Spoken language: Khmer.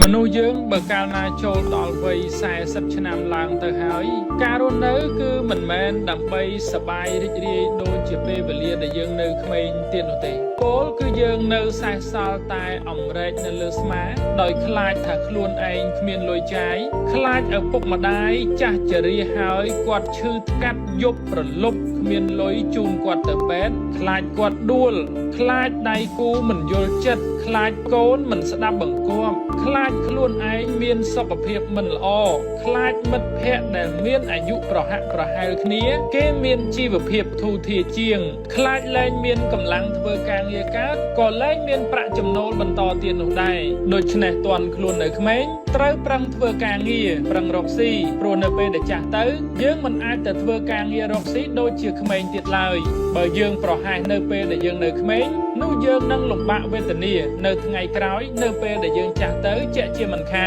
មនុស្សយើងបើកាលណាចូលដល់វ័យ40ឆ្នាំឡើងទៅហើយការរស់នៅគឺមិនមែនដើម្បីសប្បាយរីករាយដូចជាពេលវេលាដែលយើងនៅក្មេងទៀតនោះទេគោលគឺយើងនៅសេសសល់តែអំរែកនៅលើស្មាដោយខ្លាចថាខ្លួនឯងគ្មានលុយចាយខ្លាចឪពុកម្ដាយចាស់ជរាហើយគាត់ឈឺថ្កាត់យប់ប្រលប់គ្មានលុយជូនគាត់ទៅពេទ្យខ្លាចគាត់ដួលខ្លាចដៃគូមិនយល់ចិត្តខ្លាចកូនមិនស្ដាប់បង្គាប់ខ្លាចខ្លួនឯងមានសុខភាពមិនល្អខ្លាចមិត្តភ័ក្តិដែលមានអាយុប្រហាក់ប្រហែលគ្នាគេមានជីវភាពធូរធារជាងខ្លាចលែងមានកម្លាំងធ្វើការងារកើតក៏លែងមានប្រាក់ចំណូលបន្តទៀតនោះដែរដូច្នេះតន់ខ្លួននៅក្មេងត្រូវប្រឹងធ្វើការងារប្រឹងរកស៊ីព្រោះនៅពេលដែលចាស់ទៅយើងមិនអាចទៅធ្វើការងាររកស៊ីដូចជាក្មេងទៀតឡើយបើយើងប្រហែសនៅពេលដែលយើងនៅក្មេងនោះយើងនឹងលំបាកវេទនានៅថ្ងៃក្រោយនៅពេលដែលយើងចាស់ទៅជាក់ជាមិនខាន